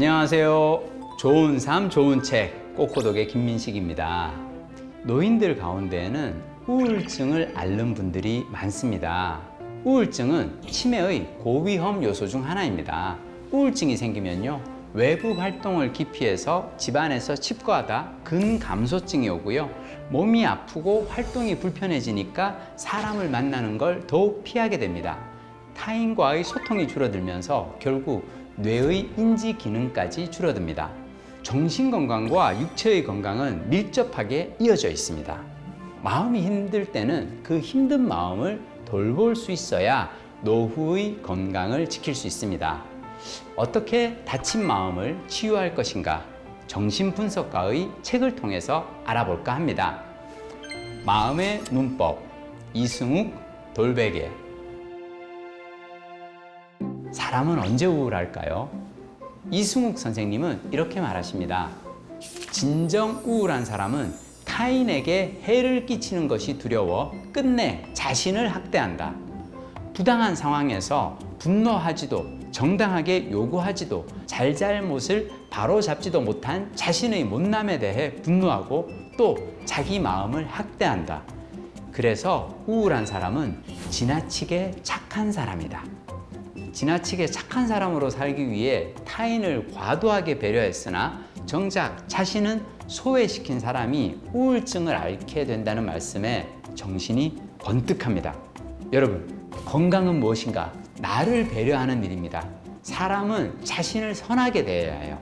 안녕하세요. 좋은 삶, 좋은 책, 꼬꼬독의 김민식입니다. 노인들 가운데에는 우울증을 앓는 분들이 많습니다. 우울증은 치매의 고위험 요소 중 하나입니다. 우울증이 생기면요, 외부 활동을 기피해서 집안에서 칩거하다 근감소증이 오고요, 몸이 아프고 활동이 불편해지니까 사람을 만나는 걸 더욱 피하게 됩니다. 타인과의 소통이 줄어들면서 결국 뇌의 인지 기능까지 줄어듭니다. 정신 건강과 육체의 건강은 밀접하게 이어져 있습니다. 마음이 힘들 때는 그 힘든 마음을 돌볼 수 있어야 노후의 건강을 지킬 수 있습니다. 어떻게 다친 마음을 치유할 것인가? 정신분석가의 책을 통해서 알아볼까 합니다. 마음의 문법, 이승욱 돌베개. 사람은 언제 우울할까요? 이승욱 선생님은 이렇게 말하십니다. 진정 우울한 사람은 타인에게 해를 끼치는 것이 두려워 끝내 자신을 학대한다. 부당한 상황에서 분노하지도 정당하게 요구하지도 잘잘못을 바로잡지도 못한 자신의 못남에 대해 분노하고 또 자기 마음을 학대한다. 그래서 우울한 사람은 지나치게 착한 사람이다. 지나치게 착한 사람으로 살기 위해 타인을 과도하게 배려했으나 정작 자신은 소외시킨 사람이 우울증을 앓게 된다는 말씀에 정신이 번뜩합니다. 여러분, 건강은 무엇인가? 나를 배려하는 일입니다. 사람은 자신을 선하게 대해야 해요.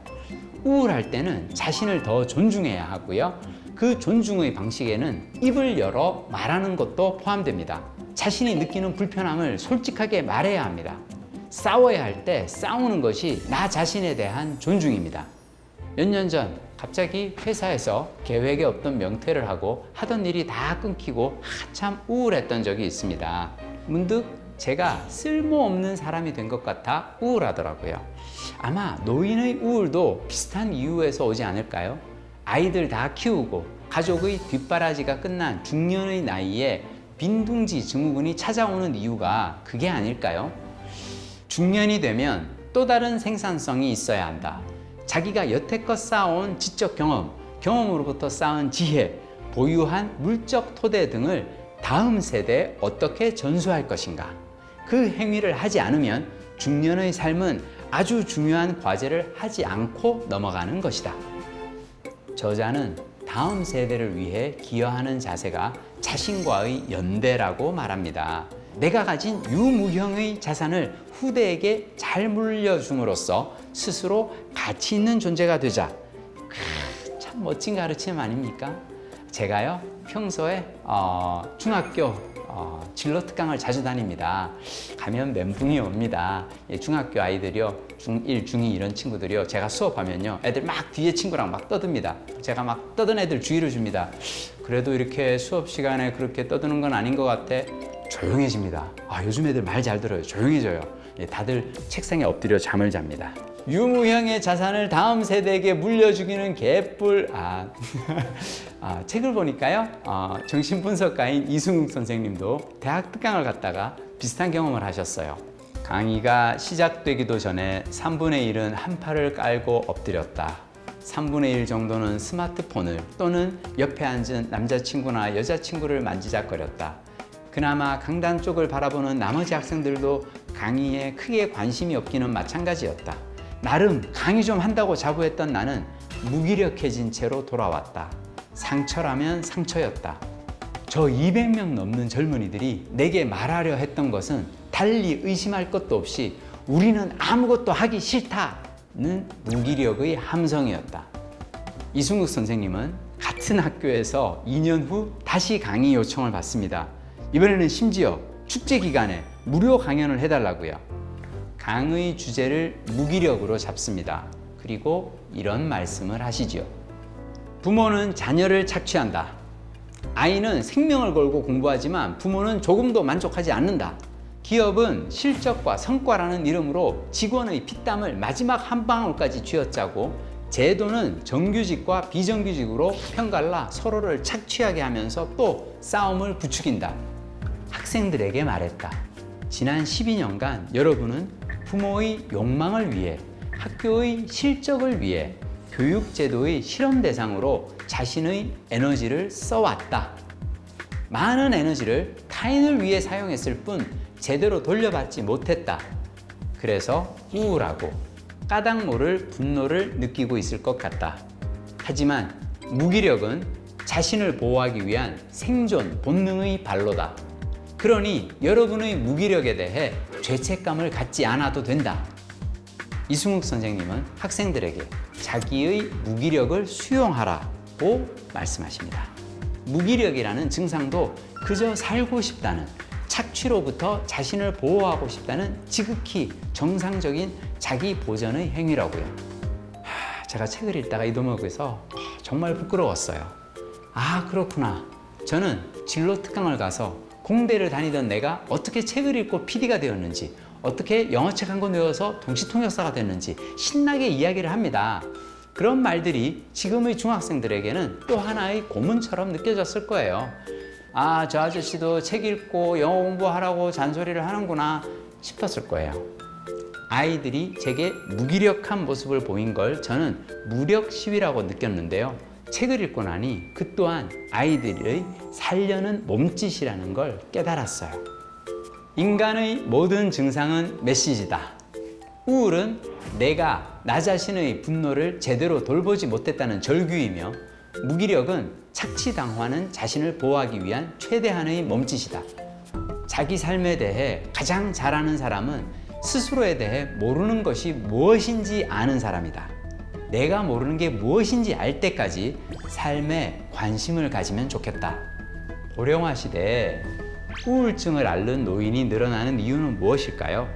우울할 때는 자신을 더 존중해야 하고요, 그 존중의 방식에는 입을 열어 말하는 것도 포함됩니다. 자신이 느끼는 불편함을 솔직하게 말해야 합니다. 싸워야 할 때 싸우는 것이 나 자신에 대한 존중입니다. 몇 년 전 갑자기 회사에서 계획에 없던 명퇴를 하고 하던 일이 다 끊기고 한참 우울했던 적이 있습니다. 문득 제가 쓸모없는 사람이 된 것 같아 우울하더라고요. 아마 노인의 우울도 비슷한 이유에서 오지 않을까요? 아이들 다 키우고 가족의 뒷바라지가 끝난 중년의 나이에 빈둥지 증후군이 찾아오는 이유가 그게 아닐까요? 중년이 되면 또 다른 생산성이 있어야 한다. 자기가 여태껏 쌓아온 지적 경험, 경험으로부터 쌓은 지혜, 보유한 물적 토대 등을 다음 세대에 어떻게 전수할 것인가? 그 행위를 하지 않으면 중년의 삶은 아주 중요한 과제를 하지 않고 넘어가는 것이다. 저자는 다음 세대를 위해 기여하는 자세가 자신과의 연대라고 말합니다. 내가 가진 유무형의 자산을 후대에게 잘 물려줌으로써 스스로 가치 있는 존재가 되자. 참 멋진 가르침 아닙니까? 제가요, 평소에 중학교 진로 특강을 자주 다닙니다. 가면 멘붕이 옵니다. 중학교 아이들이요, 중1, 중2 이런 친구들이요, 제가 수업하면요, 애들 막 뒤에 친구랑 막 떠듭니다. 제가 막 떠든 애들 주의를 줍니다. 그래도 이렇게 수업 시간에 그렇게 떠드는 건 아닌 것 같아. 조용해집니다. 요즘 애들 말 잘 들어요. 조용해져요. 다들 책상에 엎드려 잠을 잡니다. 유무형의 자산을 다음 세대에게 물려주기는 개뿔. 책을 보니까요, 정신분석가인 이승욱 선생님도 대학 특강을 갔다가 비슷한 경험을 하셨어요. 강의가 시작되기도 전에 3분의 1은 한 팔을 깔고 엎드렸다. 3분의 1 정도는 스마트폰을 또는 옆에 앉은 남자친구나 여자친구를 만지작거렸다. 그나마 강당 쪽을 바라보는 나머지 학생들도 강의에 크게 관심이 없기는 마찬가지였다. 나름 강의 좀 한다고 자부했던 나는 무기력해진 채로 돌아왔다. 상처라면 상처였다. 저 200명 넘는 젊은이들이 내게 말하려 했던 것은 달리 의심할 것도 없이 우리는 아무것도 하기 싫다는 무기력의 함성이었다. 이승욱 선생님은 같은 학교에서 2년 후 다시 강의 요청을 받습니다. 이번에는 심지어 축제 기간에 무료 강연을 해달라고요. 강의 주제를 무기력으로 잡습니다. 그리고 이런 말씀을 하시죠. 부모는 자녀를 착취한다. 아이는 생명을 걸고 공부하지만 부모는 조금도 만족하지 않는다. 기업은 실적과 성과라는 이름으로 직원의 피땀을 마지막 한 방울까지 쥐어짜고, 제도는 정규직과 비정규직으로 편갈라 서로를 착취하게 하면서 또 싸움을 부추긴다. 학생들에게 말했다. 지난 12년간 여러분은 부모의 욕망을 위해 학교의 실적을 위해 교육제도의 실험 대상으로 자신의 에너지를 써왔다. 많은 에너지를 타인을 위해 사용했을 뿐 제대로 돌려받지 못했다. 그래서 우울하고 까닭 모를 분노를 느끼고 있을 것 같다. 하지만 무기력은 자신을 보호하기 위한 생존 본능의 발로다. 그러니 여러분의 무기력에 대해 죄책감을 갖지 않아도 된다. 이승욱 선생님은 학생들에게 자기의 무기력을 수용하라고 말씀하십니다. 무기력이라는 증상도 그저 살고 싶다는, 착취로부터 자신을 보호하고 싶다는 지극히 정상적인 자기 보전의 행위라고요. 제가 책을 읽다가 이 대목에서 정말 부끄러웠어요. 아, 그렇구나. 저는 진로 특강을 가서 공대를 다니던 내가 어떻게 책을 읽고 PD가 되었는지, 어떻게 영어책 한 권 외워서 동시통역사가 됐는지 신나게 이야기를 합니다. 그런 말들이 지금의 중학생들에게는 또 하나의 고문처럼 느껴졌을 거예요. 아, 저 아저씨도 책 읽고 영어 공부하라고 잔소리를 하는구나 싶었을 거예요. 아이들이 제게 무기력한 모습을 보인 걸 저는 무력 시위라고 느꼈는데요. 책을 읽고 나니 그 또한 아이들의 살려는 몸짓이라는 걸 깨달았어요. 인간의 모든 증상은 메시지다. 우울은 내가 나 자신의 분노를 제대로 돌보지 못했다는 절규이며, 무기력은 착취당하는 자신을 보호하기 위한 최대한의 몸짓이다. 자기 삶에 대해 가장 잘 아는 사람은 스스로에 대해 모르는 것이 무엇인지 아는 사람이다. 내가 모르는 게 무엇인지 알 때까지 삶에 관심을 가지면 좋겠다. 고령화 시대에 우울증을 앓는 노인이 늘어나는 이유는 무엇일까요?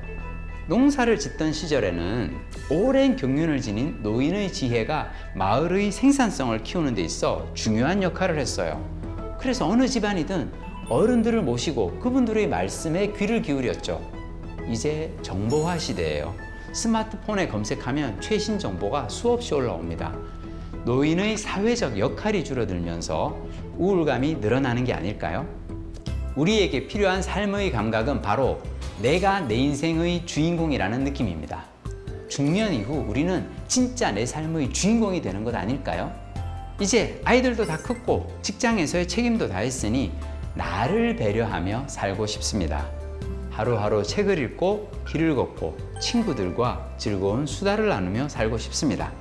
농사를 짓던 시절에는 오랜 경륜을 지닌 노인의 지혜가 마을의 생산성을 키우는 데 있어 중요한 역할을 했어요. 그래서 어느 집안이든 어른들을 모시고 그분들의 말씀에 귀를 기울였죠. 이제 정보화 시대예요. 스마트폰에 검색하면 최신 정보가 수없이 올라옵니다. 노인의 사회적 역할이 줄어들면서 우울감이 늘어나는 게 아닐까요? 우리에게 필요한 삶의 감각은 바로 내가 내 인생의 주인공이라는 느낌입니다. 중년 이후 우리는 진짜 내 삶의 주인공이 되는 것 아닐까요? 이제 아이들도 다 컸고 직장에서의 책임도 다 했으니 나를 배려하며 살고 싶습니다. 하루하루 책을 읽고 길을 걷고 친구들과 즐거운 수다를 나누며 살고 싶습니다.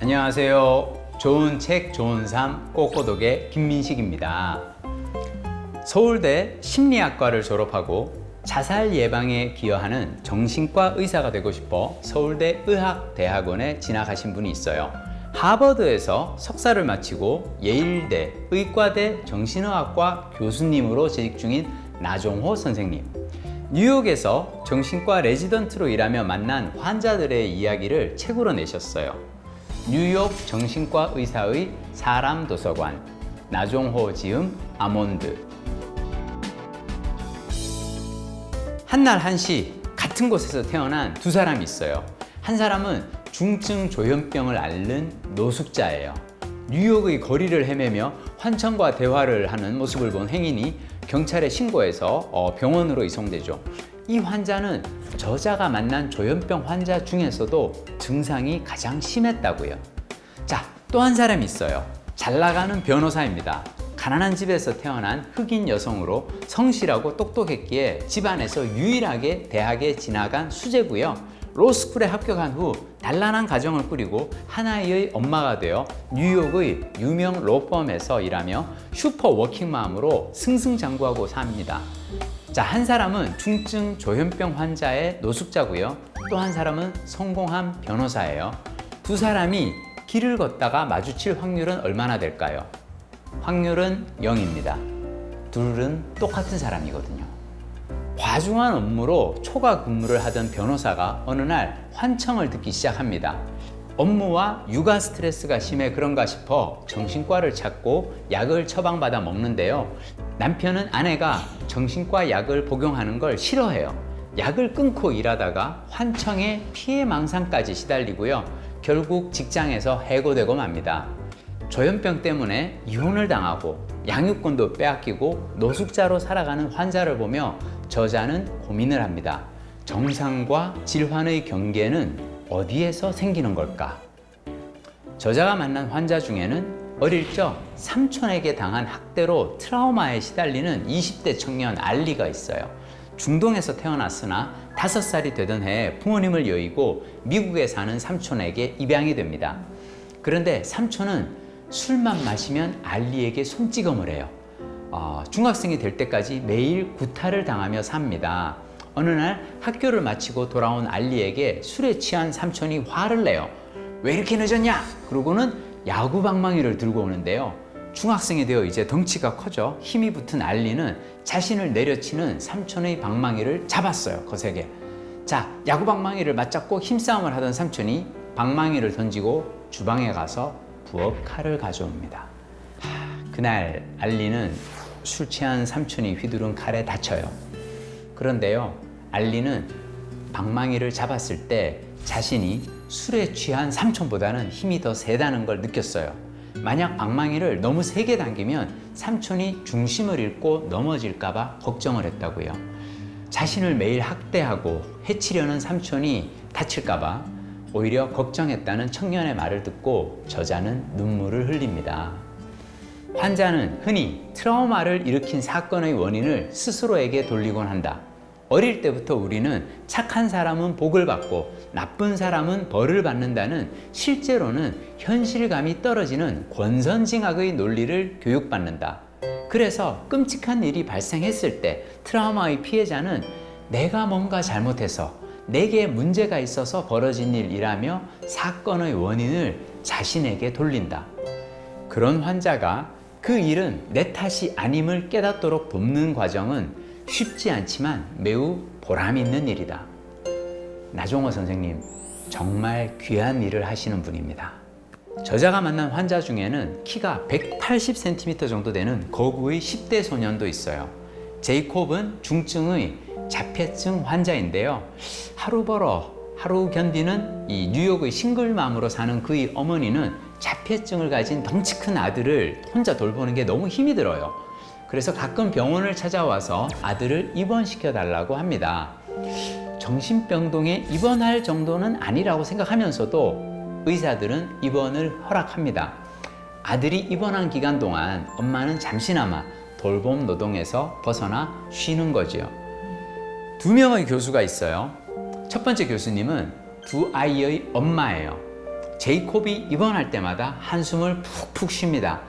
안녕하세요. 좋은 책, 좋은 삶, 꼬꼬독의 김민식입니다. 서울대 심리학과를 졸업하고 자살 예방에 기여하는 정신과 의사가 되고 싶어 서울대 의학대학원에 진학하신 분이 있어요. 하버드에서 석사를 마치고 예일대 의과대 정신의학과 교수님으로 재직 중인 나종호 선생님. 뉴욕에서 정신과 레지던트로 일하며 만난 환자들의 이야기를 책으로 내셨어요. 뉴욕 정신과 의사의 사람 도서관, 나종호 지음 아몬드. 한날 한시 같은 곳에서 태어난 두 사람이 있어요. 한 사람은 중증 조현병을 앓는 노숙자예요. 뉴욕의 거리를 헤매며 환청과 대화를 하는 모습을 본 행인이 경찰에 신고해서 병원으로 이송되죠. 이 환자는 저자가 만난 조현병 환자 중에서도 증상이 가장 심했다고요. 자, 또 한 사람이 있어요. 잘 나가는 변호사입니다. 가난한 집에서 태어난 흑인 여성으로 성실하고 똑똑했기에 집안에서 유일하게 대학에 진학한 수재고요. 로스쿨에 합격한 후 단란한 가정을 꾸리고 하나의 엄마가 되어 뉴욕의 유명 로펌에서 일하며 슈퍼 워킹맘으로 승승장구하고 삽니다. 자, 한 사람은 중증 조현병 환자의 노숙자고요. 또 한 사람은 성공한 변호사예요. 두 사람이 길을 걷다가 마주칠 확률은 얼마나 될까요? 확률은 0입니다. 둘은 똑같은 사람이거든요. 과중한 업무로 초과 근무를 하던 변호사가 어느 날 환청을 듣기 시작합니다. 업무와 육아 스트레스가 심해 그런가 싶어 정신과를 찾고 약을 처방받아 먹는데요. 남편은 아내가 정신과 약을 복용하는 걸 싫어해요. 약을 끊고 일하다가 환청에 피해망상까지 시달리고요. 결국 직장에서 해고되고 맙니다. 조현병 때문에 이혼을 당하고 양육권도 빼앗기고 노숙자로 살아가는 환자를 보며 저자는 고민을 합니다. 정상과 질환의 경계는 어디에서 생기는 걸까? 저자가 만난 환자 중에는 어릴 적 삼촌에게 당한 학대로 트라우마에 시달리는 20대 청년 알리가 있어요. 중동에서 태어났으나 5살이 되던 해에 부모님을 여의고 미국에 사는 삼촌에게 입양이 됩니다. 그런데 삼촌은 술만 마시면 알리에게 손찌검을 해요. 중학생이 될 때까지 매일 구타를 당하며 삽니다. 어느 날 학교를 마치고 돌아온 알리에게 술에 취한 삼촌이 화를 내요. 왜 이렇게 늦었냐? 그러고는 야구 방망이를 들고 오는데요. 중학생이 되어 이제 덩치가 커져 힘이 붙은 알리는 자신을 내려치는 삼촌의 방망이를 잡았어요. 거세게. 자, 야구 방망이를 맞잡고 힘싸움을 하던 삼촌이 방망이를 던지고 주방에 가서 부엌 칼을 가져옵니다. 그날 알리는 술 취한 삼촌이 휘두른 칼에 다쳐요. 그런데요, 알리는 방망이를 잡았을 때 자신이 술에 취한 삼촌보다는 힘이 더 세다는 걸 느꼈어요. 만약 방망이를 너무 세게 당기면 삼촌이 중심을 잃고 넘어질까 봐 걱정을 했다고요. 자신을 매일 학대하고 해치려는 삼촌이 다칠까 봐 오히려 걱정했다는 청년의 말을 듣고 저자는 눈물을 흘립니다. 환자는 흔히 트라우마를 일으킨 사건의 원인을 스스로에게 돌리곤 한다. 어릴 때부터 우리는 착한 사람은 복을 받고 나쁜 사람은 벌을 받는다는 실제로는 현실감이 떨어지는 권선징악의 논리를 교육받는다. 그래서 끔찍한 일이 발생했을 때 트라우마의 피해자는 내가 뭔가 잘못해서 내게 문제가 있어서 벌어진 일이라며 사건의 원인을 자신에게 돌린다. 그런 환자가 그 일은 내 탓이 아님을 깨닫도록 돕는 과정은 쉽지 않지만 매우 보람 있는 일이다. 나종호 선생님, 정말 귀한 일을 하시는 분입니다. 저자가 만난 환자 중에는 키가 180cm 정도 되는 거구의 10대 소년도 있어요. 제이콥은 중증의 자폐증 환자인데요. 하루 벌어 하루 견디는 이 뉴욕의 싱글맘으로 사는 그의 어머니는 자폐증을 가진 덩치 큰 아들을 혼자 돌보는 게 너무 힘이 들어요. 그래서 가끔 병원을 찾아와서 아들을 입원시켜 달라고 합니다. 정신병동에 입원할 정도는 아니라고 생각하면서도 의사들은 입원을 허락합니다. 아들이 입원한 기간 동안 엄마는 잠시나마 돌봄 노동에서 벗어나 쉬는 거지요. 2명의 교수가 있어요. 첫 번째 교수님은 2 아이의 엄마예요. 제이콥이 입원할 때마다 한숨을 푹푹 쉽니다.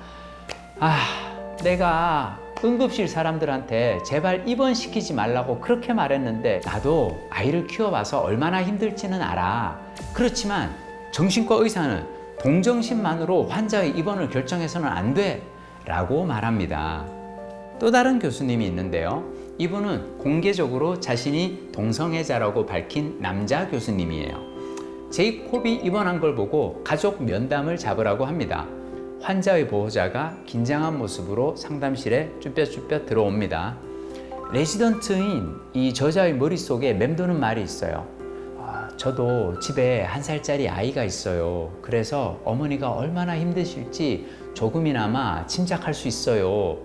내가 응급실 사람들한테 제발 입원시키지 말라고 그렇게 말했는데 나도 아이를 키워봐서 얼마나 힘들지는 알아. 그렇지만 정신과 의사는 동정심만으로 환자의 입원을 결정해서는 안 돼 라고 말합니다. 또 다른 교수님이 있는데요. 이분은 공개적으로 자신이 동성애자라고 밝힌 남자 교수님이에요. 제이콥이 입원한 걸 보고 가족 면담을 잡으라고 합니다. 환자의 보호자가 긴장한 모습으로 상담실에 쭈뼛쭈뼛 들어옵니다. 레지던트인 이 저자의 머릿속에 맴도는 말이 있어요. 저도 집에 1살짜리 아이가 있어요. 그래서 어머니가 얼마나 힘드실지 조금이나마 짐작할 수 있어요.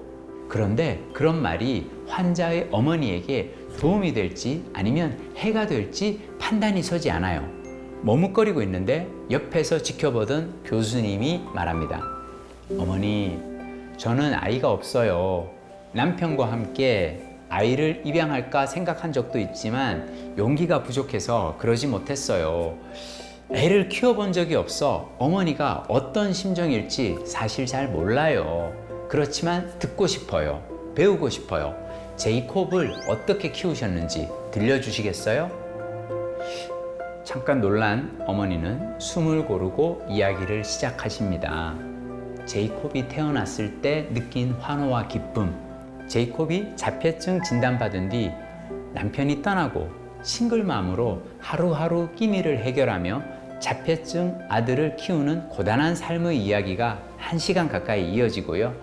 그런데 그런 말이 환자의 어머니에게 도움이 될지 아니면 해가 될지 판단이 서지 않아요. 머뭇거리고 있는데 옆에서 지켜보던 교수님이 말합니다. 어머니, 저는 아이가 없어요. 남편과 함께 아이를 입양할까 생각한 적도 있지만 용기가 부족해서 그러지 못했어요. 애를 키워본 적이 없어 어머니가 어떤 심정일지 사실 잘 몰라요. 그렇지만 듣고 싶어요. 배우고 싶어요. 제이콥을 어떻게 키우셨는지 들려주시겠어요? 잠깐 놀란 어머니는 숨을 고르고 이야기를 시작하십니다. 제이콥이 태어났을 때 느낀 환호와 기쁨, 제이콥이 자폐증 진단받은 뒤 남편이 떠나고 싱글맘으로 하루하루 끼니를 해결하며 자폐증 아들을 키우는 고단한 삶의 이야기가 1시간 가까이 이어지고요.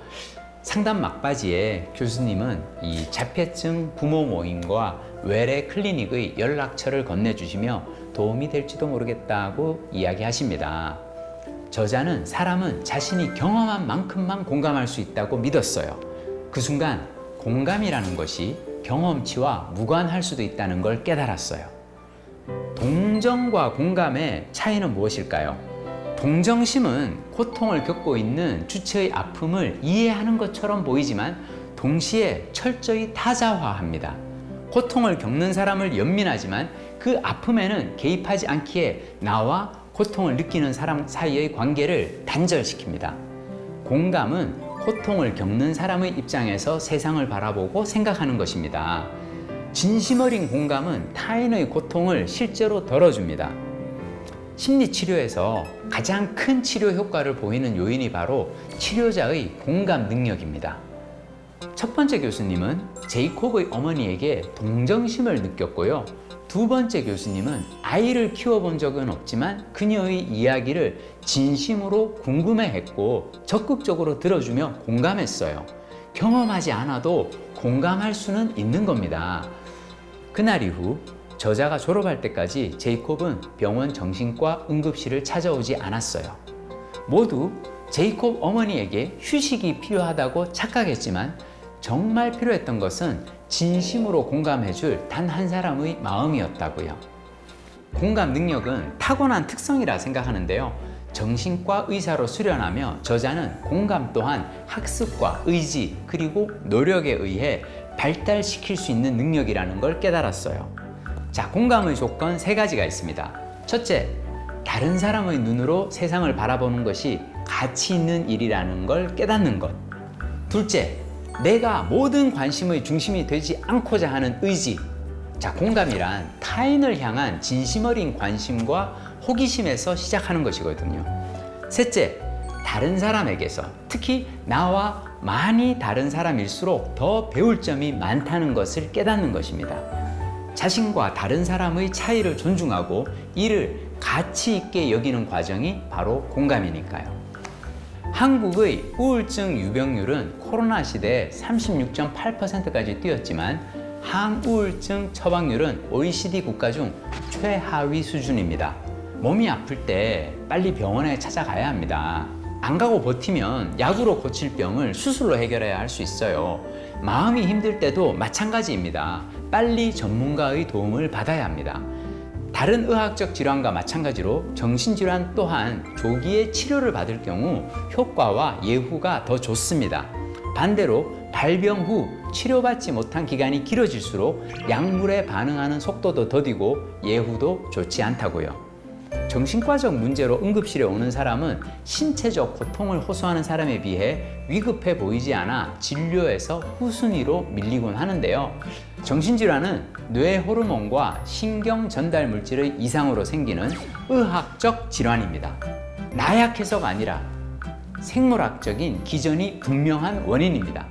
상담 막바지에 교수님은 이 자폐증 부모 모임과 외래 클리닉의 연락처를 건네주시며 도움이 될지도 모르겠다고 이야기하십니다. 저자는 사람은 자신이 경험한 만큼만 공감할 수 있다고 믿었어요. 그 순간 공감이라는 것이 경험치와 무관할 수도 있다는 걸 깨달았어요. 동정과 공감의 차이는 무엇일까요? 동정심은 고통을 겪고 있는 주체의 아픔을 이해하는 것처럼 보이지만 동시에 철저히 타자화합니다. 고통을 겪는 사람을 연민하지만 그 아픔에는 개입하지 않기에 나와 고통을 느끼는 사람 사이의 관계를 단절시킵니다. 공감은 고통을 겪는 사람의 입장에서 세상을 바라보고 생각하는 것입니다. 진심 어린 공감은 타인의 고통을 실제로 덜어줍니다. 심리치료에서 가장 큰 치료 효과를 보이는 요인이 바로 치료자의 공감 능력입니다. 첫 번째 교수님은 제이콥의 어머니에게 동정심을 느꼈고요. 두 번째 교수님은 아이를 키워본 적은 없지만 그녀의 이야기를 진심으로 궁금해했고 적극적으로 들어주며 공감했어요. 경험하지 않아도 공감할 수는 있는 겁니다. 그날 이후 저자가 졸업할 때까지 제이콥은 병원 정신과 응급실을 찾아오지 않았어요. 모두 제이콥 어머니에게 휴식이 필요하다고 착각했지만 정말 필요했던 것은 진심으로 공감해줄 단 한 사람의 마음이었다고요. 공감 능력은 타고난 특성이라 생각하는데요. 정신과 의사로 수련하며 저자는 공감 또한 학습과 의지 그리고 노력에 의해 발달시킬 수 있는 능력이라는 걸 깨달았어요. 자, 공감의 조건 3가지가 있습니다. 첫째, 다른 사람의 눈으로 세상을 바라보는 것이 가치 있는 일이라는 걸 깨닫는 것. 둘째, 내가 모든 관심의 중심이 되지 않고자 하는 의지. 자, 공감이란 타인을 향한 진심 어린 관심과 호기심에서 시작하는 것이거든요. 셋째, 다른 사람에게서, 특히 나와 많이 다른 사람일수록 더 배울 점이 많다는 것을 깨닫는 것입니다. 자신과 다른 사람의 차이를 존중하고 이를 가치 있게 여기는 과정이 바로 공감이니까요. 한국의 우울증 유병률은 코로나 시대에 36.8%까지 뛰었지만 항우울증 처방률은 OECD 국가 중 최하위 수준입니다. 몸이 아플 때 빨리 병원에 찾아가야 합니다. 안 가고 버티면 약으로 고칠 병을 수술로 해결해야 할 수 있어요. 마음이 힘들 때도 마찬가지입니다. 빨리 전문가의 도움을 받아야 합니다. 다른 의학적 질환과 마찬가지로 정신질환 또한 조기에 치료를 받을 경우 효과와 예후가 더 좋습니다. 반대로 발병 후 치료받지 못한 기간이 길어질수록 약물에 반응하는 속도도 더디고 예후도 좋지 않다고요. 정신과적 문제로 응급실에 오는 사람은 신체적 고통을 호소하는 사람에 비해 위급해 보이지 않아 진료에서 후순위로 밀리곤 하는데요. 정신질환은 뇌 호르몬과 신경 전달 물질의 이상으로 생기는 의학적 질환입니다. 나약해서가 아니라 생물학적인 기전이 분명한 원인입니다.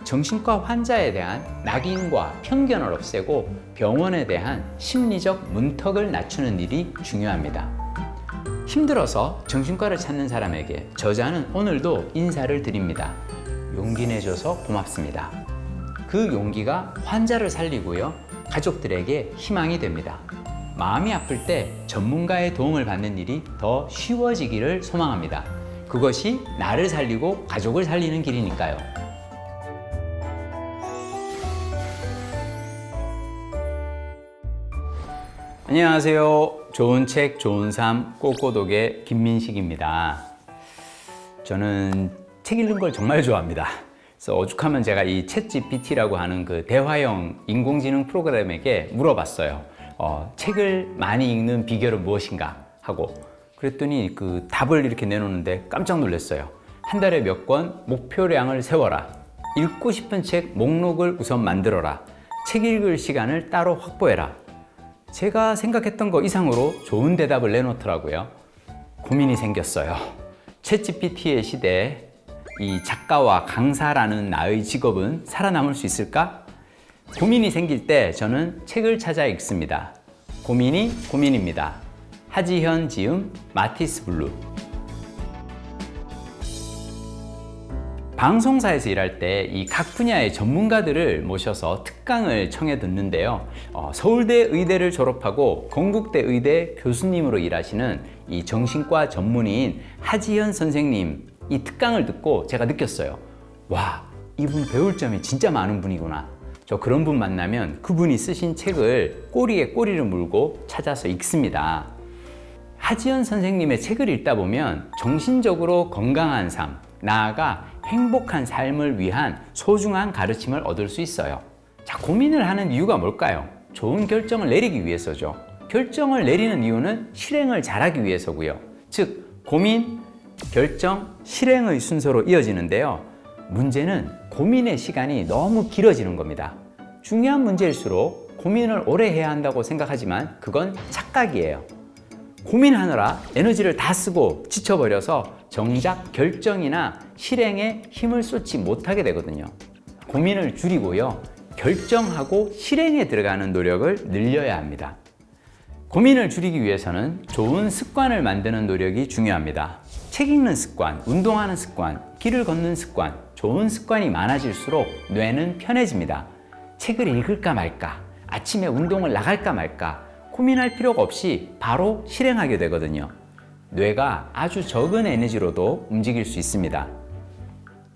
정신과 환자에 대한 낙인과 편견을 없애고 병원에 대한 심리적 문턱을 낮추는 일이 중요합니다. 힘들어서 정신과를 찾는 사람에게 저자는 오늘도 인사를 드립니다. 용기 내줘서 고맙습니다. 그 용기가 환자를 살리고요, 가족들에게 희망이 됩니다. 마음이 아플 때 전문가의 도움을 받는 일이 더 쉬워지기를 소망합니다. 그것이 나를 살리고 가족을 살리는 길이니까요. 안녕하세요. 좋은 책, 좋은 삶, 꼬꼬독의 김민식입니다. 저는 책 읽는 걸 정말 좋아합니다. 그래서 오죽하면 제가 이 챗GPT라고 하는 그 대화형 인공지능 프로그램에게 물어봤어요. 책을 많이 읽는 비결은 무엇인가 하고, 그랬더니 그 답을 이렇게 내놓는데 깜짝 놀랐어요. 한 달에 몇 권 목표량을 세워라. 읽고 싶은 책 목록을 우선 만들어라. 책 읽을 시간을 따로 확보해라. 제가 생각했던 거 이상으로 좋은 대답을 내놓더라고요. 고민이 생겼어요. 챗GPT의 시대에 이 작가와 강사라는 나의 직업은 살아남을 수 있을까? 고민이 생길 때 저는 책을 찾아 읽습니다. 고민이 고민입니다. 하지현 지음 마티스 블루. 방송사에서 일할 때 이 각 분야의 전문가들을 모셔서 특강을 청해 듣는데요. 서울대 의대를 졸업하고 건국대 의대 교수님으로 일하시는 이 정신과 전문의인 하지연 선생님 이 특강을 듣고 제가 느꼈어요. 와, 이분 배울 점이 진짜 많은 분이구나. 저 그런 분 만나면 그분이 쓰신 책을 꼬리에 꼬리를 물고 찾아서 읽습니다. 하지연 선생님의 책을 읽다 보면 정신적으로 건강한 삶, 나아가 행복한 삶을 위한 소중한 가르침을 얻을 수 있어요. 자, 고민을 하는 이유가 뭘까요? 좋은 결정을 내리기 위해서죠. 결정을 내리는 이유는 실행을 잘하기 위해서고요. 즉, 고민, 결정, 실행의 순서로 이어지는데요. 문제는 고민의 시간이 너무 길어지는 겁니다. 중요한 문제일수록 고민을 오래 해야 한다고 생각하지만 그건 착각이에요. 고민하느라 에너지를 다 쓰고 지쳐버려서 정작 결정이나 실행에 힘을 쏟지 못하게 되거든요. 고민을 줄이고요. 결정하고 실행에 들어가는 노력을 늘려야 합니다. 고민을 줄이기 위해서는 좋은 습관을 만드는 노력이 중요합니다. 책 읽는 습관, 운동하는 습관, 길을 걷는 습관, 좋은 습관이 많아질수록 뇌는 편해집니다. 책을 읽을까 말까, 아침에 운동을 나갈까 말까, 고민할 필요가 없이 바로 실행하게 되거든요. 뇌가 아주 적은 에너지로도 움직일 수 있습니다.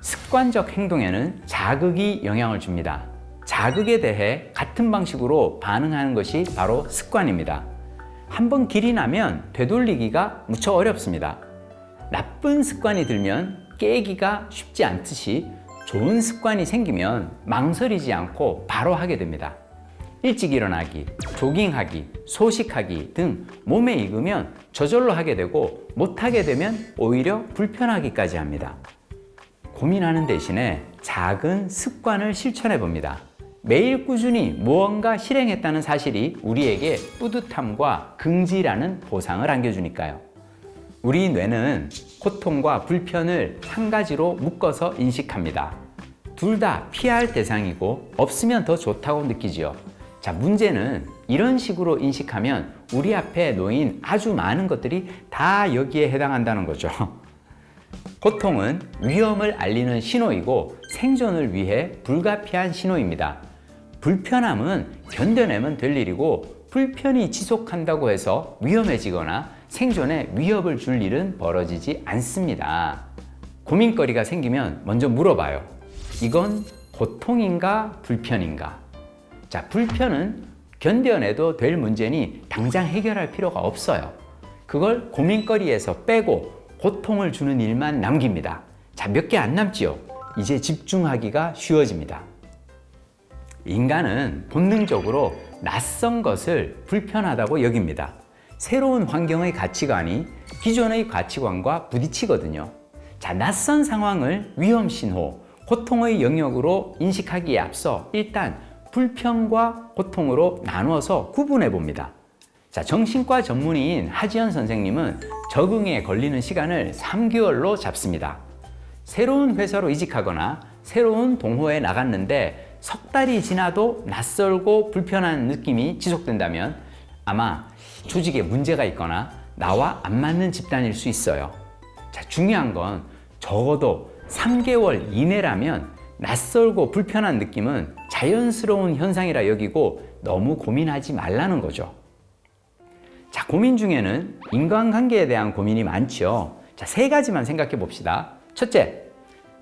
습관적 행동에는 자극이 영향을 줍니다. 자극에 대해 같은 방식으로 반응하는 것이 바로 습관입니다. 한번 길이 나면 되돌리기가 무척 어렵습니다. 나쁜 습관이 들면 깨기가 쉽지 않듯이 좋은 습관이 생기면 망설이지 않고 바로 하게 됩니다. 일찍 일어나기, 조깅하기, 소식하기 등 몸에 익으면 저절로 하게 되고 못하게 되면 오히려 불편하기까지 합니다. 고민하는 대신에 작은 습관을 실천해 봅니다. 매일 꾸준히 무언가 실행했다는 사실이 우리에게 뿌듯함과 긍지라는 보상을 안겨주니까요. 우리 뇌는 고통과 불편을 한 가지로 묶어서 인식합니다. 둘 다 피할 대상이고 없으면 더 좋다고 느끼지요. 자, 문제는 이런 식으로 인식하면 우리 앞에 놓인 아주 많은 것들이 다 여기에 해당한다는 거죠. 고통은 위험을 알리는 신호이고 생존을 위해 불가피한 신호입니다. 불편함은 견뎌내면 될 일이고 불편이 지속한다고 해서 위험해지거나 생존에 위협을 줄 일은 벌어지지 않습니다. 고민거리가 생기면 먼저 물어봐요. 이건 고통인가 불편인가? 자, 불편은 견뎌내도 될 문제니 당장 해결할 필요가 없어요. 그걸 고민거리에서 빼고 고통을 주는 일만 남깁니다. 자, 몇 개 안 남지요? 이제 집중하기가 쉬워집니다. 인간은 본능적으로 낯선 것을 불편하다고 여깁니다. 새로운 환경의 가치관이 기존의 가치관과 부딪히거든요. 자, 낯선 상황을 위험 신호, 고통의 영역으로 인식하기에 앞서 일단 불편과 고통으로 나누어서 구분해 봅니다. 자, 정신과 전문의인 하지연 선생님은 적응에 걸리는 시간을 3개월로 잡습니다. 새로운 회사로 이직하거나 새로운 동호회에 나갔는데 석 달이 지나도 낯설고 불편한 느낌이 지속된다면 아마 조직에 문제가 있거나 나와 안 맞는 집단일 수 있어요. 자, 중요한 건 적어도 3개월 이내라면 낯설고 불편한 느낌은 자연스러운 현상이라 여기고 너무 고민하지 말라는 거죠. 자, 고민 중에는 인간관계에 대한 고민이 많죠. 자, 3가지만 생각해 봅시다. 첫째,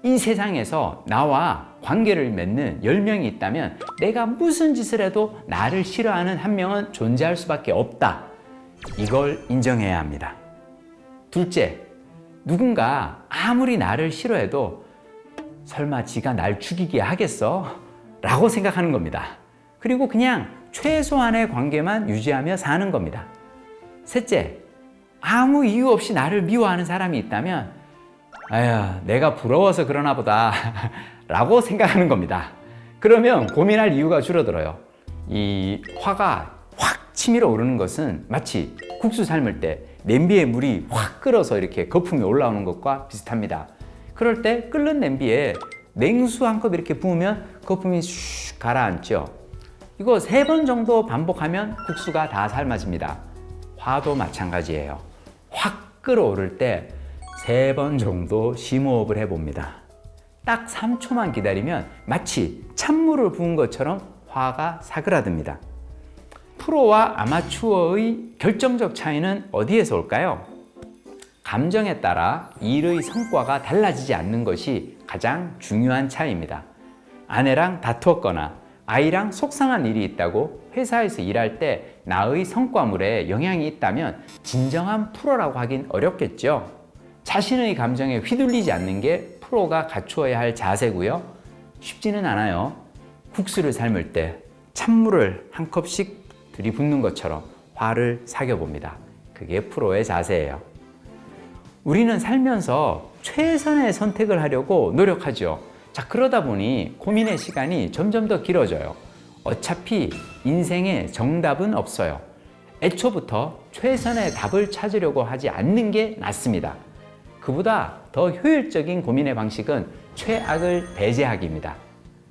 이 세상에서 나와 관계를 맺는 10명이 있다면 내가 무슨 짓을 해도 나를 싫어하는 한 명은 존재할 수밖에 없다. 이걸 인정해야 합니다. 둘째, 누군가 아무리 나를 싫어해도 설마 지가 날 죽이게 하겠어? 라고 생각하는 겁니다. 그리고 그냥 최소한의 관계만 유지하며 사는 겁니다. 셋째, 아무 이유 없이 나를 미워하는 사람이 있다면 아휴, 내가 부러워서 그러나 보다 라고 생각하는 겁니다. 그러면 고민할 이유가 줄어들어요. 이 화가 확 치밀어 오르는 것은 마치 국수 삶을 때 냄비에 물이 확 끓어서 이렇게 거품이 올라오는 것과 비슷합니다. 그럴 때 끓는 냄비에 냉수 한 컵 이렇게 부으면 거품이 슉 가라앉죠. 이거 3번 정도 반복하면 국수가 다 삶아집니다. 화도 마찬가지예요. 확 끓어오를 때 3번 정도 심호흡을 해봅니다. 딱 3초만 기다리면 마치 찬물을 부은 것처럼 화가 사그라듭니다. 프로와 아마추어의 결정적 차이는 어디에서 올까요? 감정에 따라 일의 성과가 달라지지 않는 것이 가장 중요한 차이입니다. 아내랑 다투었거나 아이랑 속상한 일이 있다고 회사에서 일할 때 나의 성과물에 영향이 있다면 진정한 프로라고 하긴 어렵겠죠. 자신의 감정에 휘둘리지 않는 게 프로가 갖추어야 할 자세고요. 쉽지는 않아요. 국수를 삶을 때 찬물을 한 컵씩 들이붓는 것처럼 화를 사겨봅니다. 그게 프로의 자세예요. 우리는 살면서 최선의 선택을 하려고 노력하죠. 자, 그러다 보니 고민의 시간이 점점 더 길어져요. 어차피 인생에 정답은 없어요. 애초부터 최선의 답을 찾으려고 하지 않는 게 낫습니다. 그보다 더 효율적인 고민의 방식은 최악을 배제하기입니다.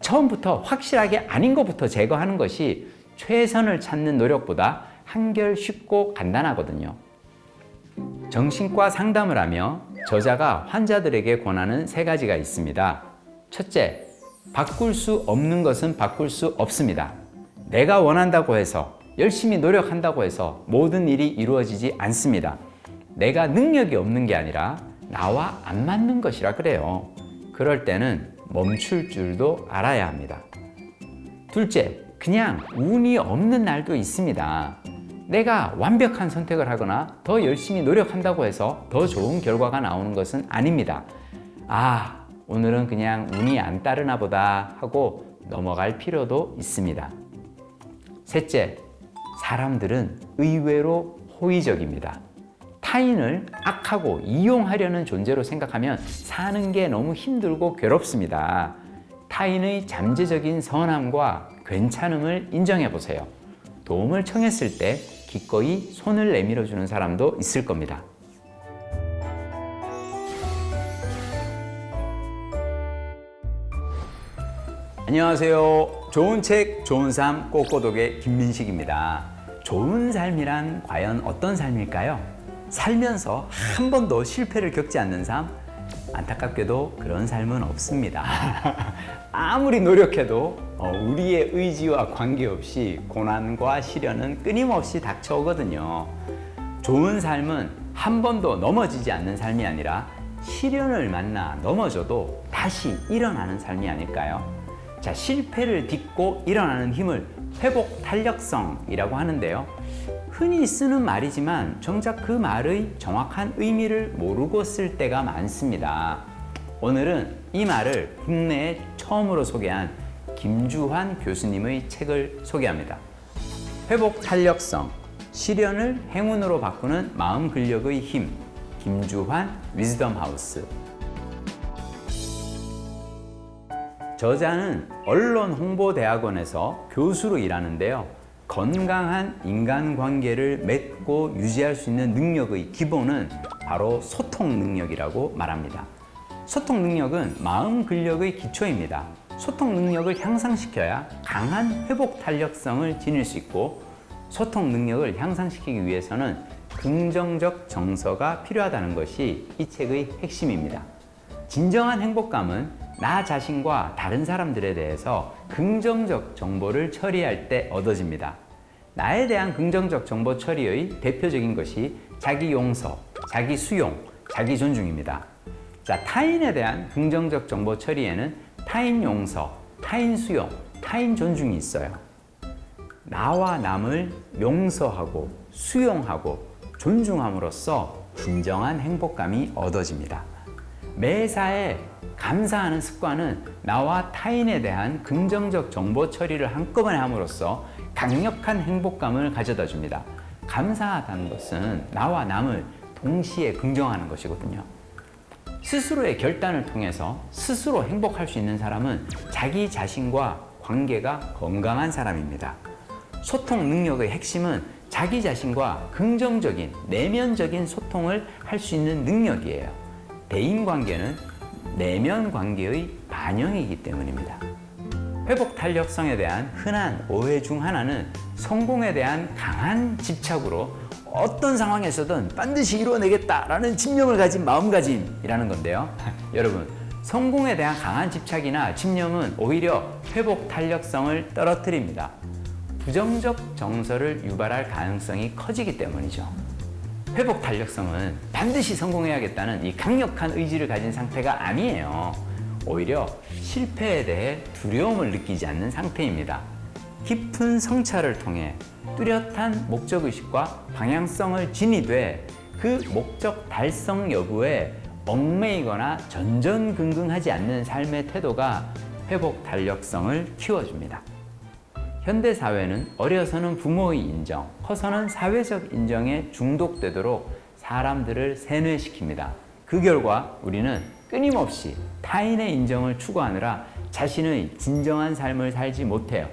처음부터 확실하게 아닌 것부터 제거하는 것이 최선을 찾는 노력보다 한결 쉽고 간단하거든요. 정신과 상담을 하며 저자가 환자들에게 권하는 3가지가 있습니다. 첫째, 바꿀 수 없는 것은 바꿀 수 없습니다. 내가 원한다고 해서, 열심히 노력한다고 해서 모든 일이 이루어지지 않습니다. 내가 능력이 없는 게 아니라 나와 안 맞는 것이라 그래요. 그럴 때는 멈출 줄도 알아야 합니다. 둘째, 그냥 운이 없는 날도 있습니다. 내가 완벽한 선택을 하거나 더 열심히 노력한다고 해서 더 좋은 결과가 나오는 것은 아닙니다. 아, 오늘은 그냥 운이 안 따르나 보다 하고 넘어갈 필요도 있습니다. 셋째, 사람들은 의외로 호의적입니다. 타인을 악하고 이용하려는 존재로 생각하면 사는 게 너무 힘들고 괴롭습니다. 타인의 잠재적인 선함과 괜찮음을 인정해 보세요. 도움을 청했을 때 기꺼이 손을 내밀어 주는 사람도 있을 겁니다. 안녕하세요. 좋은 책, 좋은 삶, 꼬꼬독의 김민식입니다. 좋은 삶이란 과연 어떤 삶일까요? 살면서 한 번도 실패를 겪지 않는 삶? 안타깝게도 그런 삶은 없습니다. 아무리 노력해도 우리의 의지와 관계없이 고난과 시련은 끊임없이 닥쳐오거든요. 좋은 삶은 한 번도 넘어지지 않는 삶이 아니라 시련을 만나 넘어져도 다시 일어나는 삶이 아닐까요? 자, 실패를 딛고 일어나는 힘을 회복 탄력성이라고 하는데요. 흔히 쓰는 말이지만 정작 그 말의 정확한 의미를 모르고 쓸 때가 많습니다. 오늘은 이 말을 국내에 처음으로 소개한 김주환 교수님의 책을 소개합니다. 회복 탄력성, 시련을 행운으로 바꾸는 마음 근력의 힘, 김주환 위즈덤 하우스. 저자는 언론홍보대학원에서 교수로 일하는데요. 건강한 인간관계를 맺고 유지할 수 있는 능력의 기본은 바로 소통 능력이라고 말합니다. 소통 능력은 마음 근력의 기초입니다. 소통 능력을 향상시켜야 강한 회복 탄력성을 지닐 수 있고, 소통 능력을 향상시키기 위해서는 긍정적 정서가 필요하다는 것이 이 책의 핵심입니다. 진정한 행복감은 나 자신과 다른 사람들에 대해서 긍정적 정보를 처리할 때 얻어집니다. 나에 대한 긍정적 정보 처리의 대표적인 것이 자기 용서, 자기 수용, 자기 존중입니다. 자, 타인에 대한 긍정적 정보 처리에는 타인 용서, 타인 수용, 타인 존중이 있어요. 나와 남을 용서하고 수용하고 존중함으로써 진정한 행복감이 얻어집니다. 매사에 감사하는 습관은 나와 타인에 대한 긍정적 정보 처리를 한꺼번에 함으로써 강력한 행복감을 가져다 줍니다. 감사하다는 것은 나와 남을 동시에 긍정하는 것이거든요. 스스로의 결단을 통해서 스스로 행복할 수 있는 사람은 자기 자신과 관계가 건강한 사람입니다. 소통 능력의 핵심은 자기 자신과 긍정적인 내면적인 소통을 할 수 있는 능력이에요. 대인관계는 내면 관계의 반영이기 때문입니다. 회복 탄력성에 대한 흔한 오해 중 하나는 성공에 대한 강한 집착으로 어떤 상황에서든 반드시 이루어내겠다라는 집념을 가진 마음가짐이라는 건데요. 여러분, 성공에 대한 강한 집착이나 집념은 오히려 회복 탄력성을 떨어뜨립니다. 부정적 정서를 유발할 가능성이 커지기 때문이죠. 회복 탄력성은 반드시 성공해야겠다는 이 강력한 의지를 가진 상태가 아니에요. 오히려 실패에 대해 두려움을 느끼지 않는 상태입니다. 깊은 성찰을 통해 뚜렷한 목적의식과 방향성을 지니되 그 목적 달성 여부에 얽매이거나 전전긍긍하지 않는 삶의 태도가 회복 탄력성을 키워줍니다. 현대사회는 어려서는 부모의 인정, 커서는 사회적 인정에 중독되도록 사람들을 세뇌시킵니다. 그 결과 우리는 끊임없이 타인의 인정을 추구하느라 자신의 진정한 삶을 살지 못해요.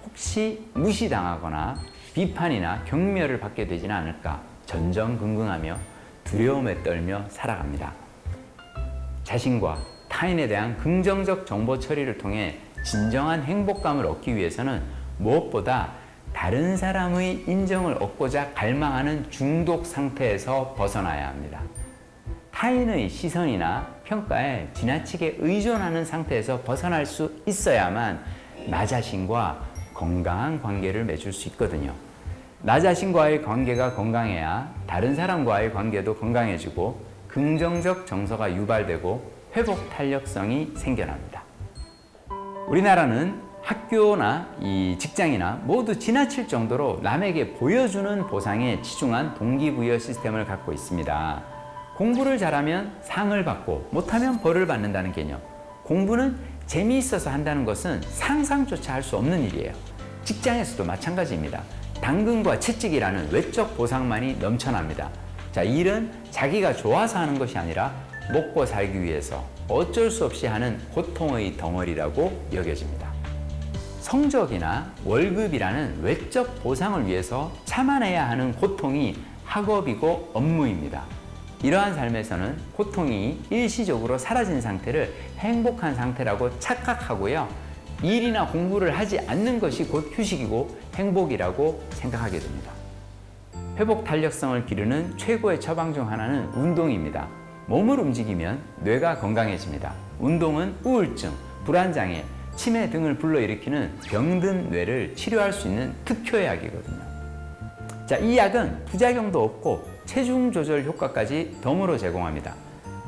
혹시 무시당하거나 비판이나 경멸을 받게 되지는 않을까 전전긍긍하며 두려움에 떨며 살아갑니다. 자신과 타인에 대한 긍정적 정보 처리를 통해 진정한 행복감을 얻기 위해서는 무엇보다 다른 사람의 인정을 얻고자 갈망하는 중독 상태에서 벗어나야 합니다. 타인의 시선이나 평가에 지나치게 의존하는 상태에서 벗어날 수 있어야만 나 자신과 건강한 관계를 맺을 수 있거든요. 나 자신과의 관계가 건강해야 다른 사람과의 관계도 건강해지고 긍정적 정서가 유발되고 회복 탄력성이 생겨납니다. 우리나라는 학교나 이 직장이나 모두 지나칠 정도로 남에게 보여주는 보상에 치중한 동기부여 시스템을 갖고 있습니다. 공부를 잘하면 상을 받고 못하면 벌을 받는다는 개념. 공부는 재미있어서 한다는 것은 상상조차 할 수 없는 일이에요. 직장에서도 마찬가지입니다. 당근과 채찍이라는 외적 보상만이 넘쳐납니다. 자, 일은 자기가 좋아서 하는 것이 아니라 먹고 살기 위해서 어쩔 수 없이 하는 고통의 덩어리라고 여겨집니다. 성적이나 월급이라는 외적 보상을 위해서 참아내야 하는 고통이 학업이고 업무입니다. 이러한 삶에서는 고통이 일시적으로 사라진 상태를 행복한 상태라고 착각하고요. 일이나 공부를 하지 않는 것이 곧 휴식이고 행복이라고 생각하게 됩니다. 회복 탄력성을 기르는 최고의 처방 중 하나는 운동입니다. 몸을 움직이면 뇌가 건강해집니다. 운동은 우울증, 불안장애, 치매 등을 불러일으키는 병든 뇌를 치료할 수 있는 특효의 약이거든요. 자, 이 약은 부작용도 없고 체중 조절 효과까지 덤으로 제공합니다.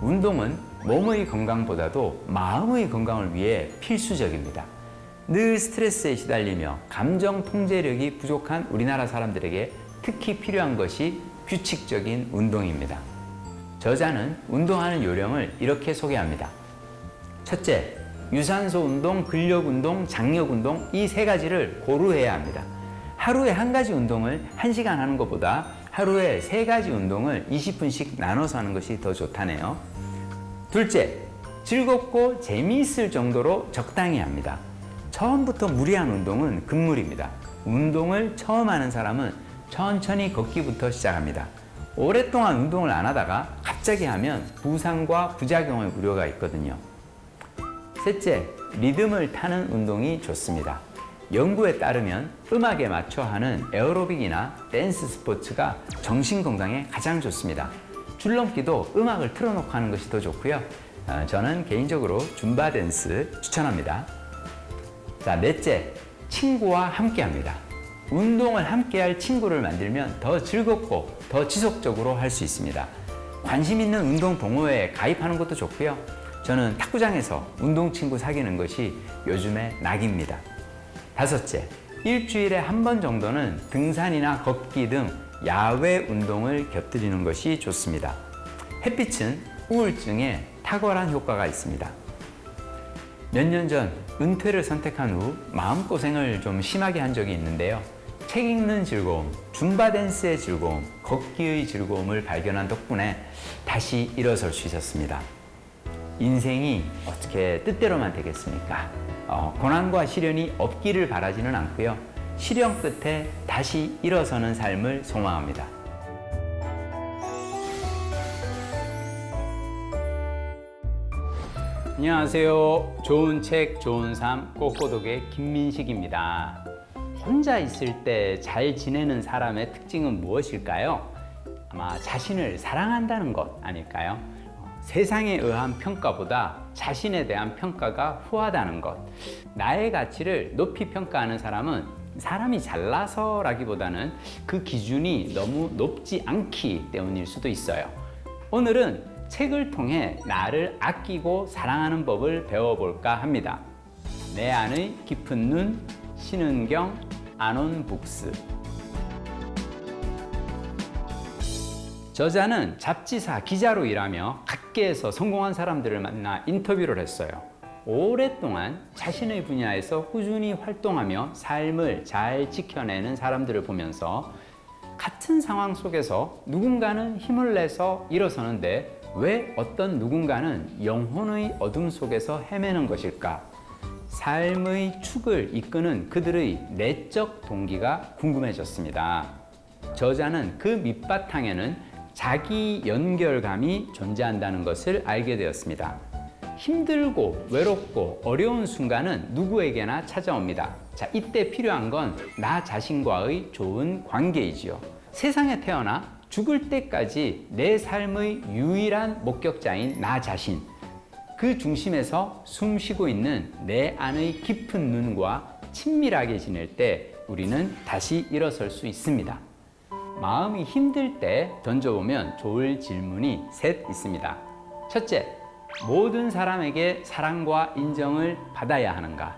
운동은 몸의 건강보다도 마음의 건강을 위해 필수적입니다. 늘 스트레스에 시달리며 감정 통제력이 부족한 우리나라 사람들에게 특히 필요한 것이 규칙적인 운동입니다. 저자는 운동하는 요령을 이렇게 소개합니다. 첫째, 유산소 운동, 근력 운동, 장력 운동 이 세 가지를 고루해야 합니다. 하루에 한 가지 운동을 1시간 하는 것보다 하루에 3가지 운동을 20분씩 나눠서 하는 것이 더 좋다네요. 둘째, 즐겁고 재미있을 정도로 적당히 합니다. 처음부터 무리한 운동은 금물입니다. 운동을 처음 하는 사람은 천천히 걷기부터 시작합니다. 오랫동안 운동을 안 하다가 갑자기 하면 부상과 부작용의 우려가 있거든요. 셋째, 리듬을 타는 운동이 좋습니다. 연구에 따르면 음악에 맞춰 하는 에어로빅이나 댄스 스포츠가 정신 건강에 가장 좋습니다. 줄넘기도 음악을 틀어놓고 하는 것이 더 좋고요. 저는 개인적으로 줌바 댄스 추천합니다. 자, 넷째, 친구와 함께 합니다. 운동을 함께 할 친구를 만들면 더 즐겁고 더 지속적으로 할 수 있습니다. 관심 있는 운동 동호회에 가입하는 것도 좋고요. 저는 탁구장에서 운동 친구 사귀는 것이 요즘의 낙입니다. 다섯째, 일주일에 한 번 정도는 등산이나 걷기 등 야외 운동을 곁들이는 것이 좋습니다. 햇빛은 우울증에 탁월한 효과가 있습니다. 몇 년 전 은퇴를 선택한 후 마음고생을 좀 심하게 한 적이 있는데요. 책 읽는 즐거움, 줌바 댄스의 즐거움, 걷기의 즐거움을 발견한 덕분에 다시 일어설 수 있었습니다. 인생이 어떻게 뜻대로만 되겠습니까? 고난과 시련이 없기를 바라지는 않고요. 시련 끝에 다시 일어서는 삶을 소망합니다. 안녕하세요. 좋은 책, 좋은 삶, 꼬꼬독의 김민식입니다. 혼자 있을 때 잘 지내는 사람의 특징은 무엇일까요? 아마 자신을 사랑한다는 것 아닐까요? 세상에 의한 평가보다 자신에 대한 평가가 후하다는 것. 나의 가치를 높이 평가하는 사람은 사람이 잘나서라기보다는 그 기준이 너무 높지 않기 때문일 수도 있어요. 오늘은 책을 통해 나를 아끼고 사랑하는 법을 배워볼까 합니다. 내 안의 깊은 눈, 신은경, 아논북스. 저자는 잡지사 기자로 일하며 각계에서 성공한 사람들을 만나 인터뷰를 했어요. 오랫동안 자신의 분야에서 꾸준히 활동하며 삶을 잘 지켜내는 사람들을 보면서 같은 상황 속에서 누군가는 힘을 내서 일어서는데 왜 어떤 누군가는 영혼의 어둠 속에서 헤매는 것일까? 삶의 축을 이끄는 그들의 내적 동기가 궁금해졌습니다. 저자는 그 밑바탕에는 자기 연결감이 존재한다는 것을 알게 되었습니다. 힘들고 외롭고 어려운 순간은 누구에게나 찾아옵니다. 자, 이때 필요한 건 나 자신과의 좋은 관계이지요. 세상에 태어나 죽을 때까지 내 삶의 유일한 목격자인 나 자신, 그 중심에서 숨 쉬고 있는 내 안의 깊은 눈과 친밀하게 지낼 때 우리는 다시 일어설 수 있습니다. 마음이 힘들 때 던져보면 좋을 질문이 셋 있습니다. 첫째, 모든 사람에게 사랑과 인정을 받아야 하는가?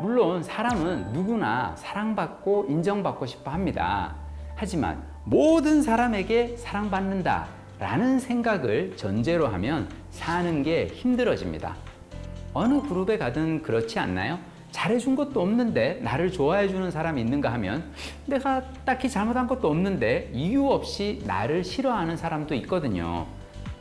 물론 사람은 누구나 사랑받고 인정받고 싶어 합니다. 하지만 모든 사람에게 사랑받는다 라는 생각을 전제로 하면 사는 게 힘들어집니다. 어느 그룹에 가든 그렇지 않나요? 잘해준 것도 없는데 나를 좋아해주는 사람이 있는가 하면 내가 딱히 잘못한 것도 없는데 이유 없이 나를 싫어하는 사람도 있거든요.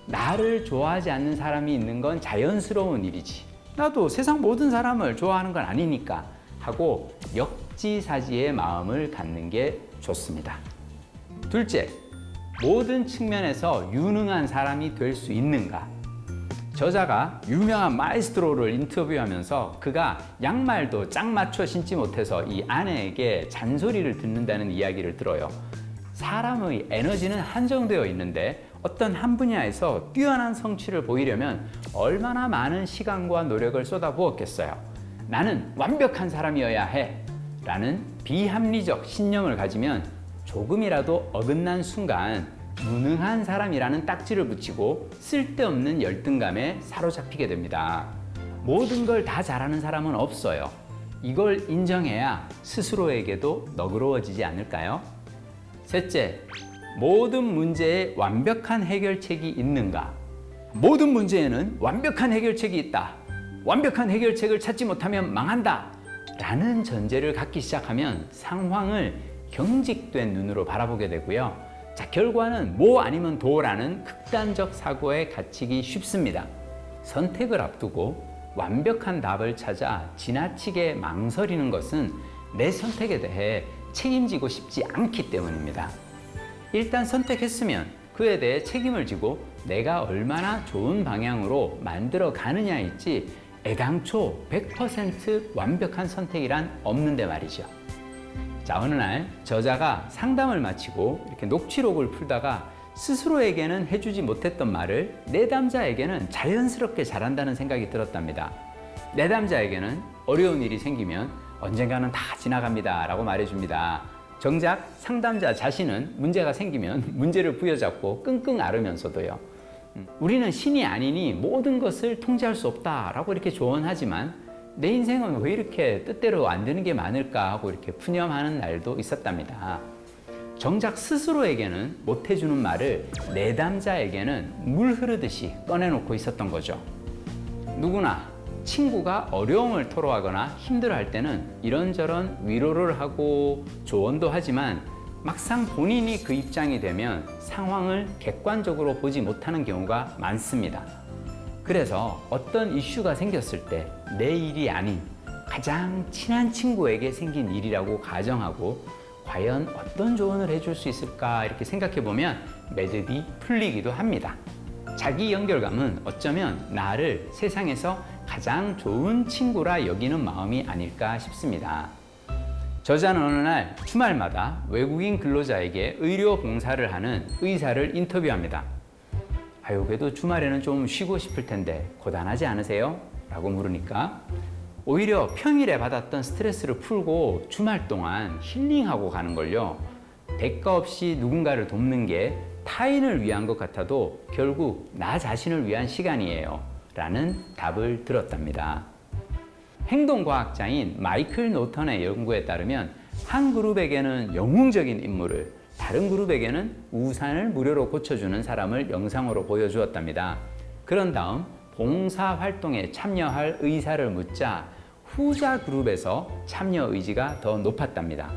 나를 좋아하지 않는 사람이 있는 건 자연스러운 일이지. 나도 세상 모든 사람을 좋아하는 건 아니니까 하고 역지사지의 마음을 갖는 게 좋습니다. 둘째, 모든 측면에서 유능한 사람이 될 수 있는가? 저자가 유명한 마에스트로를 인터뷰하면서 그가 양말도 짝 맞춰 신지 못해서 이 아내에게 잔소리를 듣는다는 이야기를 들어요. 사람의 에너지는 한정되어 있는데 어떤 한 분야에서 뛰어난 성취를 보이려면 얼마나 많은 시간과 노력을 쏟아부었겠어요. 나는 완벽한 사람이어야 해 라는 비합리적 신념을 가지면 조금이라도 어긋난 순간 무능한 사람이라는 딱지를 붙이고 쓸데없는 열등감에 사로잡히게 됩니다. 모든 걸 다 잘하는 사람은 없어요. 이걸 인정해야 스스로에게도 너그러워지지 않을까요? 셋째, 모든 문제에 완벽한 해결책이 있는가? 모든 문제에는 완벽한 해결책이 있다. 완벽한 해결책을 찾지 못하면 망한다. 라는 전제를 갖기 시작하면 상황을 경직된 눈으로 바라보게 되고요. 자, 결과는 뭐 아니면 도라는 극단적 사고에 갇히기 쉽습니다. 선택을 앞두고 완벽한 답을 찾아 지나치게 망설이는 것은 내 선택에 대해 책임지고 싶지 않기 때문입니다. 일단 선택했으면 그에 대해 책임을 지고 내가 얼마나 좋은 방향으로 만들어 가느냐 있지 애당초 100% 완벽한 선택이란 없는데 말이죠. 자, 어느 날 저자가 상담을 마치고 이렇게 녹취록을 풀다가 스스로에게는 해주지 못했던 말을 내담자에게는 자연스럽게 잘한다는 생각이 들었답니다. 내담자에게는 어려운 일이 생기면 언젠가는 다 지나갑니다 라고 말해줍니다. 정작 상담자 자신은 문제가 생기면 문제를 부여잡고 끙끙 앓으면서도요. 우리는 신이 아니니 모든 것을 통제할 수 없다라고 이렇게 조언하지만 내 인생은 왜 이렇게 뜻대로 안 되는 게 많을까 하고 이렇게 푸념하는 날도 있었답니다. 정작 스스로에게는 못해주는 말을 내담자에게는 물 흐르듯이 꺼내놓고 있었던 거죠. 누구나 친구가 어려움을 토로하거나 힘들어할 때는 이런저런 위로를 하고 조언도 하지만 막상 본인이 그 입장이 되면 상황을 객관적으로 보지 못하는 경우가 많습니다. 그래서 어떤 이슈가 생겼을 때 내 일이 아닌 가장 친한 친구에게 생긴 일이라고 가정하고 과연 어떤 조언을 해줄 수 있을까 이렇게 생각해 보면 매듭이 풀리기도 합니다. 자기 연결감은 어쩌면 나를 세상에서 가장 좋은 친구라 여기는 마음이 아닐까 싶습니다. 저자는 어느 날 주말마다 외국인 근로자에게 의료 봉사를 하는 의사를 인터뷰합니다. 아유, 그래도 주말에는 좀 쉬고 싶을 텐데 고단하지 않으세요? 라고 물으니까 오히려 평일에 받았던 스트레스를 풀고 주말 동안 힐링하고 가는 걸요. 대가 없이 누군가를 돕는 게 타인을 위한 것 같아도 결국 나 자신을 위한 시간이에요. 라는 답을 들었답니다. 행동과학자인 마이클 노턴의 연구에 따르면 한 그룹에게는 영웅적인 인물을, 다른 그룹에게는 우산을 무료로 고쳐주는 사람을 영상으로 보여주었답니다. 그런 다음 봉사활동에 참여할 의사를 묻자 후자 그룹에서 참여 의지가 더 높았답니다.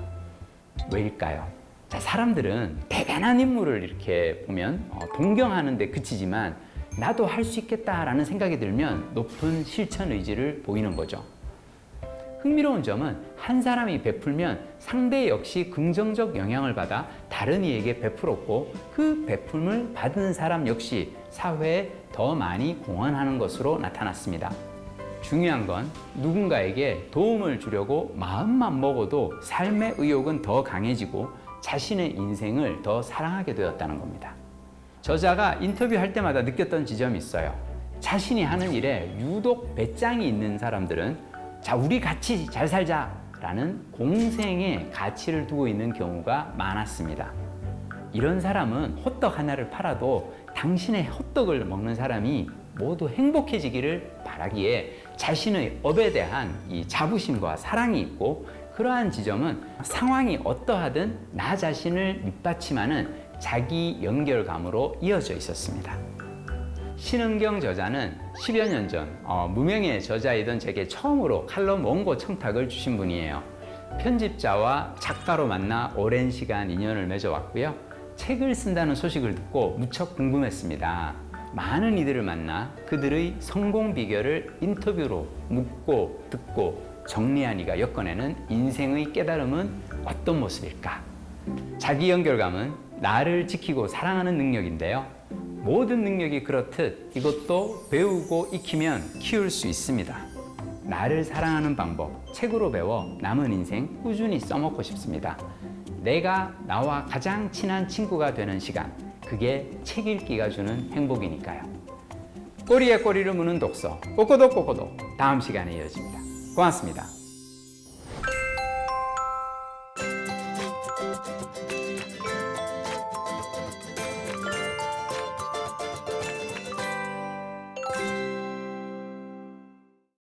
왜일까요? 자, 사람들은 대단한 인물을 이렇게 보면 동경하는 데 그치지만 나도 할 수 있겠다라는 생각이 들면 높은 실천 의지를 보이는 거죠. 흥미로운 점은 한 사람이 베풀면 상대 역시 긍정적 영향을 받아 다른 이에게 베풀었고 그 베품을 받은 사람 역시 사회에 더 많이 공헌하는 것으로 나타났습니다. 중요한 건 누군가에게 도움을 주려고 마음만 먹어도 삶의 의욕은 더 강해지고 자신의 인생을 더 사랑하게 되었다는 겁니다. 저자가 인터뷰할 때마다 느꼈던 지점이 있어요. 자신이 하는 일에 유독 배짱이 있는 사람들은 자, 우리 같이 잘 살자 라는 공생의 가치를 두고 있는 경우가 많았습니다. 이런 사람은 호떡 하나를 팔아도 당신의 호떡을 먹는 사람이 모두 행복해지기를 바라기에 자신의 업에 대한 이 자부심과 사랑이 있고 그러한 지점은 상황이 어떠하든 나 자신을 밑받침하는 자기 연결감으로 이어져 있었습니다. 신은경 저자는 10여 년 전 무명의 저자이던 제게 처음으로 칼럼 원고 청탁을 주신 분이에요. 편집자와 작가로 만나 오랜 시간 인연을 맺어왔고요. 책을 쓴다는 소식을 듣고 무척 궁금했습니다. 많은 이들을 만나 그들의 성공 비결을 인터뷰로 묻고 듣고 정리하니가 엮어내는 인생의 깨달음은 어떤 모습일까? 자기 연결감은 나를 지키고 사랑하는 능력인데요. 모든 능력이 그렇듯 이것도 배우고 익히면 키울 수 있습니다. 나를 사랑하는 방법, 책으로 배워 남은 인생 꾸준히 써먹고 싶습니다. 내가 나와 가장 친한 친구가 되는 시간, 그게 책 읽기가 주는 행복이니까요. 꼬리에 꼬리를 무는 독서, 꼬꼬독 꼬꼬독, 다음 시간에 이어집니다. 고맙습니다.